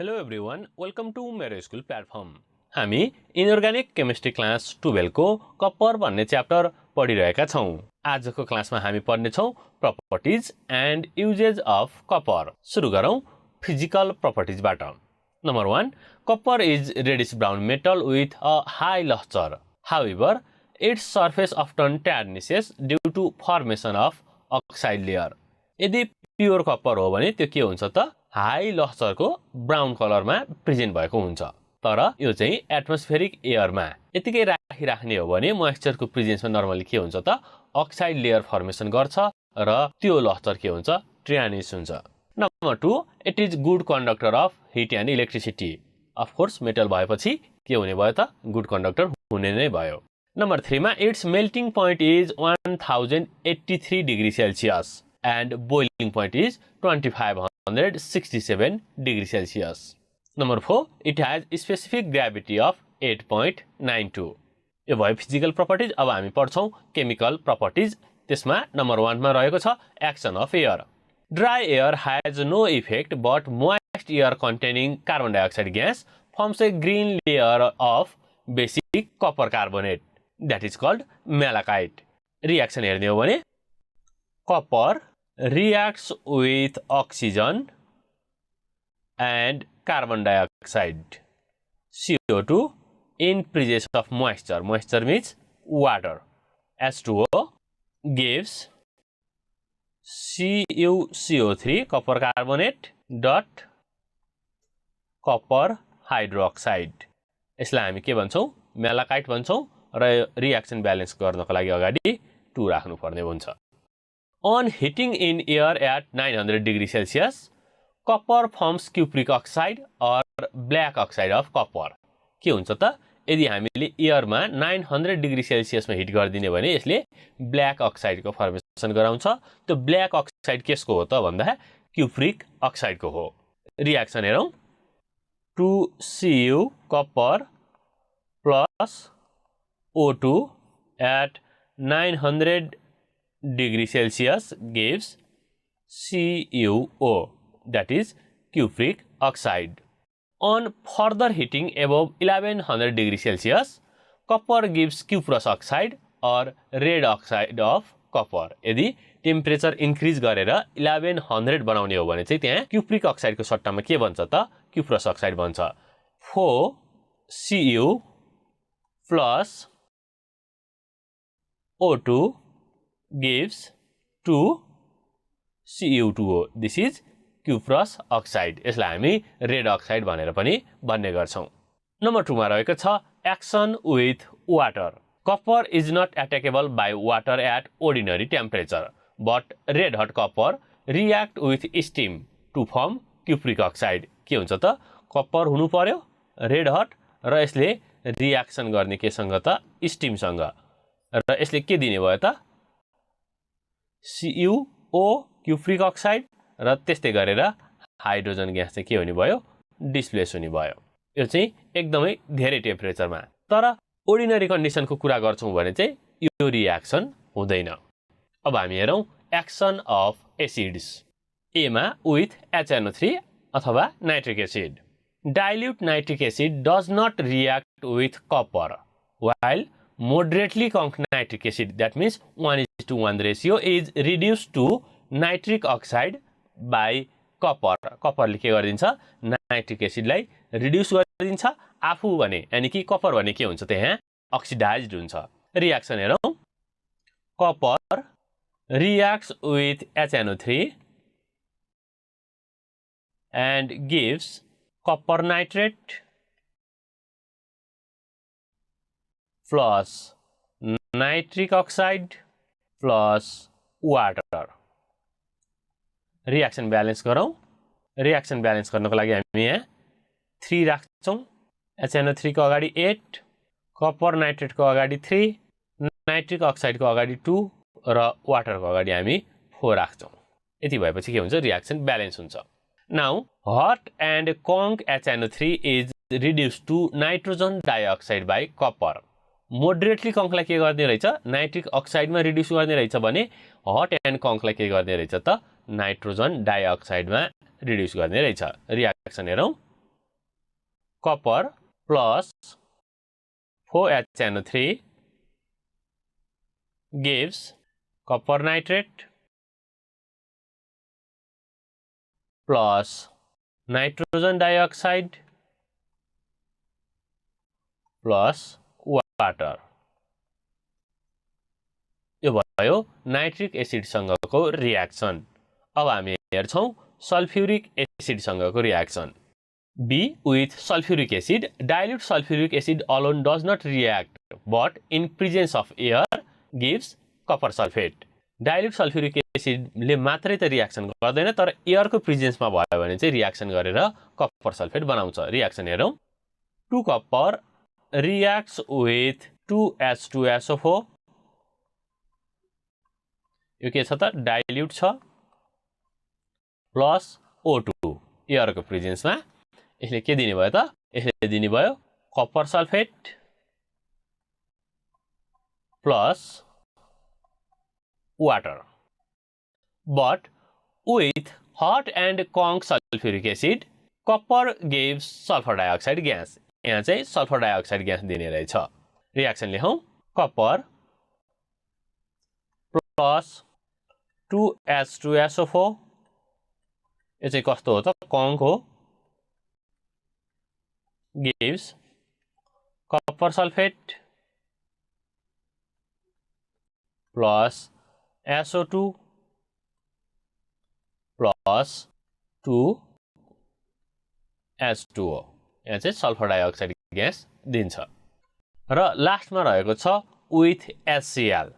Hello everyone, welcome to मेरो school platform. हामी inorganic chemistry class 12 को कपर भन्ने च्याप्टर पढिरहेका छौं। आजको क्लासमा हामी पढ्ने छौं properties and uses of copper. सुरु गरौं फिजिकल प्रपर्टिजबाट। Number 1, copper is reddish brown metal with a high lustre. However, its surface often tarnishes due to formation of oxide layer। यदि प्योर कपर हो भने त्यो के हुन्छ त हाई लस्टरको ब्राउन कलरमा प्रेजेन्ट भएको हुन्छ। तर यो चाहिँ एटमोस्फेरिक एयरमा यतिकै राखिराख्ने हो भने मोइस्चरको प्रेजेन्समा नर्मली के हुन्छ त अक्साइड लेयर फर्मेसन गर्छ र त्यो लस्टर के हुन्छ ट्रान्स हुन्छ। Number 2, it is good conductor of hit and electricity. Of course metal भएपछि के हुने भयो त गुड कन्डक्टर हुने नै भयो। नम्बर 3 मा it's melting point is 1083 degree Celsius and boiling point is 2567 degree Celsius. Number 4, it has specific gravity of 8.92. यो भयो फिजिकल प्रपर्टिज। अब हामी पढ्छौं केमिकल प्रपर्टिज। त्यसमा नम्बर 1 मा रहेको छ action of air. Dry air has no effect but moist air containing carbon dioxide gas forms a green layer of basic copper carbonate that is called malachite. Reaction हेर्ने हो भने copper reacts with oxygen and carbon dioxide CO2 in presence of moisture. Moisture means water. H2O gives CuCO3 copper carbonate dot copper hydroxide। यसलाई हामी के भन्छौं malachite भन्छौं र reaction balance गर्नको लागि अगाडि 2 राख्नु पर्ने हुन्छ। On heating in air at 900 degree Celsius, copper forms cupric oxide or black oxide of copper। के हुन्छ त यदि हामीले एयरमा 900 डिग्री सेल्सियसमा हिट गरिदिने भने यसले ब्ल्याक अक्साइडको फर्मेसन गराउँछ। त्यो ब्ल्याक अक्साइड केसको हो त भन्दा क्युप्रिक अक्साइडको हो। रिएक्सन हेरौं 2Cu copper plus O2 at 900 degree Celsius gives CuO, that is cupric oxide. On further heating above 1100 degree Celsius, copper gives cuprous oxide or red oxide of copper। यदि temperature increase गरेर 1100 बनाउने हो भने चाहिँ त्यहाँ cupric अक्साइडको सट्टामा के बन्छ त क्युप्रस अक्साइड बन्छ। 4Cu plus O2 gives 2Cu2O। This is cuprous oxide। यसलाई हामी रेड अक्साइड भनेर पनि भन्ने गर्छौं। नम्बर 2 मा रहेको छ action with water. Copper is not attackable by water at ordinary temperature but red hot copper react with steam to form cupric oxide. के हुन्छ त कपर हुनु पर्यो रेड हट र यसले रिएक्सन गर्ने केसँग त स्टीमसँग र यसले के दिने भयो त CuO क्युप्रिक अक्साइड र त्यस्तै गरेर हाइड्रोजन ग्यास चाहिँ के हुने भयो डिस्प्लेस हुने भयो। यो चाहिँ एकदमै धेरै टेम्परेचरमा। तर ऑर्डिनरी कन्डिसनको कुरा गर्छौं भने चाहिँ यो रिएक्सन हुँदैन। अब हामी हेरौं एक्सन अफ एसिड्स। ए मा विथ HNO3 अथवा nitric acid. Dilute nitric acid does not react with copper while moderately conc nitric acid, that means 1:1 ratio, is reduced to nitric oxide by copper। कपरले के गरिदिन्छ nitric एसिडलाई reduce गरिदिन्छ। आफू भने यानी कि copper भने के हुन्छ त्यहाँ अक्सिडाइज्ड हुन्छ। रिएक्सन हेरौं copper reacts with HNO3 and gives copper nitrate plus nitric oxide plus water। Reaction balance गरौं। रिएक्सन ब्यालेन्स गर्नको लागि हामी यहाँ 3 राख्छौं। HNO3 को अगाडि 8, कपर नाइट्रेटको अगाडि 3, नाइट्रिक अक्साइडको अगाडि 2 र वाटरको अगाडि हामी 4 राख्छौं। यति भएपछि के हुन्छ रिएक्सन ब्यालेन्स हुन्छ। Now hot and conc HNO3 is reduced to nitrogen dioxide by copper. Moderately कङ्कलाई के गर्ने रहेछ नाइट्रिक अक्साइडमा रिड्युस गर्ने रहेछ भने हट एन्ड कङ्कलाई के गर्ने रहेछ त नाइट्रोजन डाइअक्साइडमा रिड्युस गर्ने रहेछ। रिएक्सन हेरौं copper plus 4HNO3 gives copper nitrate plus nitrogen dioxide plus water. यो भयो नाइट्रिक एसिडसँगको रियाक्सन। अब हामी हेर्छौं सल्फ्युरिक एसिडसँगको reaction. B with sulfuric acid. Dilute sulfuric acid alone does not react, but in presence of air gives copper sulfate. Dilute sulfuric acid ले मात्रै त reaction गर्दैन, तर एयरको प्रेजेन्समा भयो भने चाहिँ रियाक्सन गरेर कपर सल्फेट बनाउँछ। रियाक्सन हेरौं। 2 copper reacts with 2H2SO4. यो के छ त डाइल्युट छ प्लस O2 एयरको प्रेजेन्समा। यसले के दिने भयो त? यसले दिने भयो copper sulphate plus water. But with hot and conc sulfuric acid, copper gives sulfur dioxide gas. यहाँ चाहिँ सल्फर डाइअक्साइड ग्यास दिने रहेछ। रियाक्सन लेखौं। कपर प्लस 2H2SO4 यो चाहिँ कस्तो हो त? conc हो। gives copper sulfate plus SO2 plus 2H2O यहाँ चाहिँ सल्फर डाइअक्साइड ग्यास दिन्छ। र लास्टमा रहेको छ with HCl.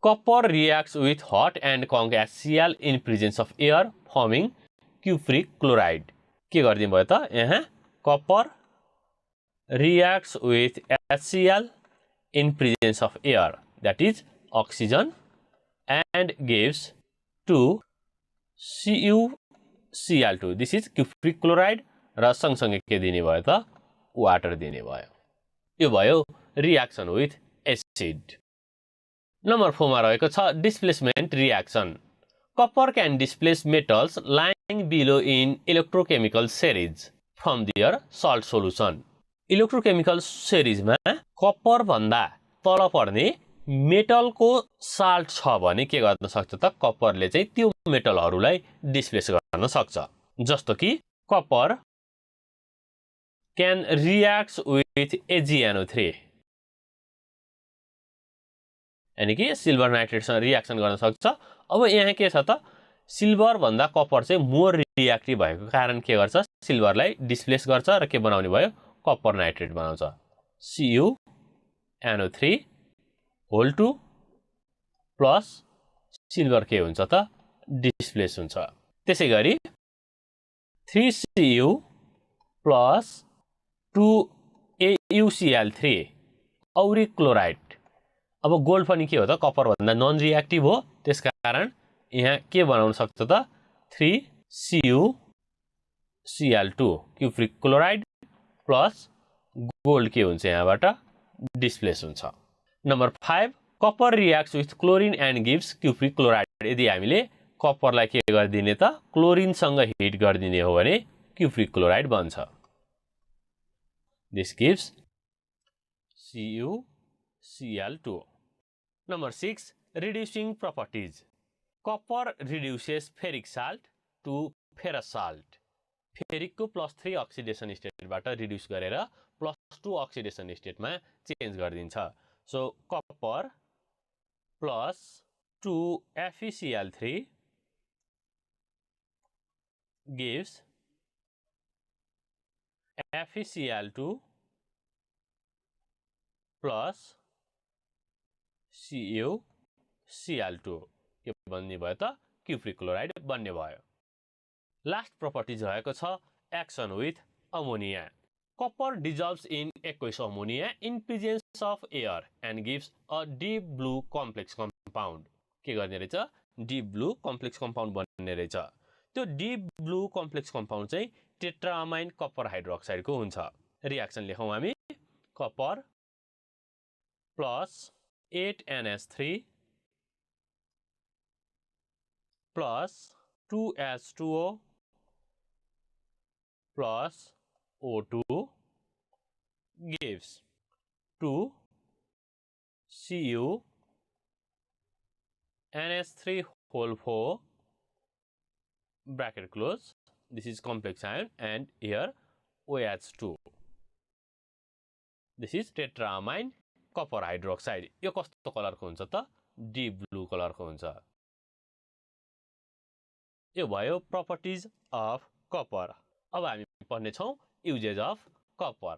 Copper reacts with hot and conc HCl in presence of air forming cupric chloride. के गर्दिनु भयो त? यहाँ copper reacts with HCl in presence of air, that is oxygen, and gives 2CuCl2. This is cupric chloride. र सँगसँगै के दिने भयो त? वाटर दिने भयो। यो भयो रियाक्सन विथ एसिड। नम्बर 4 मा रहेको छ displacement reaction. Copper can displace metals lying below in electrochemical series from their salt solution. Electrochemical सेरीजमा कपर भन्दा तल पर्ने मेटलको साल्ट छ भने के गर्न सक्छ त? कपरले चाहिँ त्यो मेटलहरूलाई डिस्प्लेस गर्न सक्छ। जस्तो कि copper can reacts with AgNO3 यानी कि सिल्भर नाइट्रेटसँग रियाक्सन गर्न सक्छ। अब यहाँ के छ त? सिल्भर भन्दा कपर चाहिँ मोर रियाक्टिभ भएको कारण के गर्छ? सिल्भरलाई डिस्प्लेस गर्छ र के बनाउने भयो? कपर नाइट्रेट बनाउँछ। CuNO3 होल 2 प्लस सिल्भर के हुन्छ त? डिस्प्लेस हुन्छ। त्यसैगरी 3Cu plus 2AuCl3 auric chloride. अब गोल्ड पनि के हो त? कपर भन्दा नन रियाक्टिभ हो, त्यसकारण यहाँ के बनाउन सक्छ त? 3CuCl2 cupric chloride plus gold के हुन्छ? यहाँबाट डिस्प्लेस हुन्छ। Number 5 copper reacts with chlorine and gives cupric chloride. यदि हामीले कपरलाई के गर्दिने त? क्लोरिनसँग हिट गर्दिने हो भने क्युप्रिक क्लोराइड बन्छ। This gives CuCl2. Number 6 reducing properties. Copper reduces ferric salt to ferrous salt. Ferric को +3 oxidation state बाट reduce गरेर +2 oxidation state मा change गरिदिन्छ। So copper plus 2FeCl3 gives FeCl2 plus CuCl2 के बन्ने भयो त? क्युप्रिक क्लोराइड बन्ने भयो। लास्ट प्रोपर्टिज रहेको छ action with ammonia. Copper dissolves in aqueous ammonia in presence of air and gives a deep blue complex compound. के गर्ने रहेछ? डीप ब्लू कम्प्लेक्स कम्पाउन्ड बन्ने रहेछ। त्यो डीप ब्लू कम्प्लेक्स कम्पाउन्ड चाहिँ टेट्रामाइन कपर हाइड्रोक्साइड को हुन्छ। रियाक्सन लेखौं हामी। Copper plus 8NH3 plus 2H2O plus O2 gives 2 Cu NH3 whole 4 bracket close. This is complex ion and here OH2. This is tetramine copper hydroxide. यो कस्तो कलरको हुन्छ त? Deep blue कलरको हुन्छ. यो भयो properties of copper. अब हामी पढ्ने छौं uses of copper.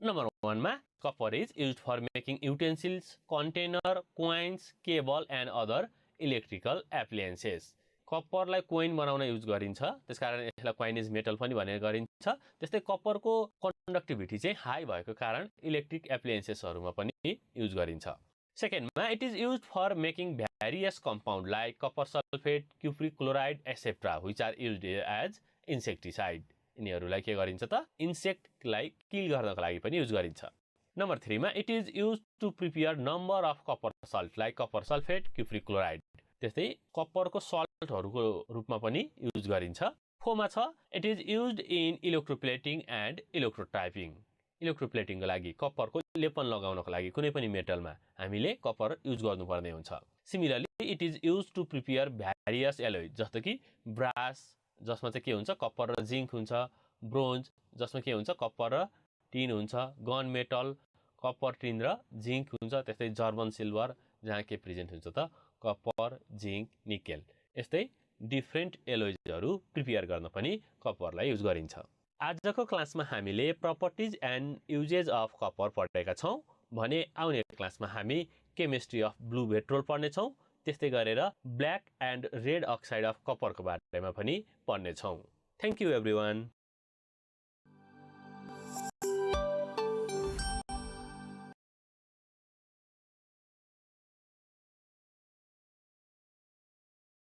Number 1 मा copper is used for making utensils, container, coins, cable and other electrical appliances. कपरलाई कोइन बनाउन युज गरिन्छ, त्यसकारण यसलाई कोइनेज मेटल पनि भनेर गरिन्छ. त्यस्तै कपरको कन्डक्टिभिटी चाहिँ हाई भएको कारण इलेक्ट्रिक एप्लायन्सेसहरुमा पनि युज गरिन्छ. सेकेन्डमा it is used for making various compound like copper sulphate, cupric chloride etcetera which are used as insecticide. यिनीहरुलाई के गरिन्छ त? इन्सेक्टलाई किल गर्नको लागि पनि युज गरिन्छ. नम्बर 3 मा it is used to prepare number of copper salt like copper sulphate, cupric chloride. त्यस्तै कपरको सल्टहरुको रूपमा पनि युज गरिन्छ. 4 मा छ it is used in electroplating and electrotyping. इलेक्ट्रोप्लेटिङको लागि कपरको लेपन लगाउनको लागि कुनै पनि मेटलमा हामीले कपर युज गर्नुपर्ने हुन्छ. Similarly it is used to prepare various alloy जस्तो कि ब्रास जसमा चाहिँ के हुन्छ कपर र जिंक हुन्छ, ब्रोन्ज जसमा के हुन्छ कपर र टिन हुन्छ, गन मेटल कपर टिन र जिंक हुन्छ, त्यस्तै जर्मन सिल्भर जहाँ के प्रेजेन्ट हुन्छ त कपर, जिंक, निकेल. यस्तै डिफरेन्ट एलोयजहरु प्रिपेयर गर्न पनि कपरलाई युज गरिन्छ. आजको क्लासमा हामीले properties and uses of copper पढेका छौं भने आउने क्लासमा हामी केमिस्ट्री अफ ब्लू पेट्रोल पढ्ने छौं. त्यस्तै गरेर black and red oxide of कपरको बारेमा पनि पढ्ने छौं. Thank you everyone.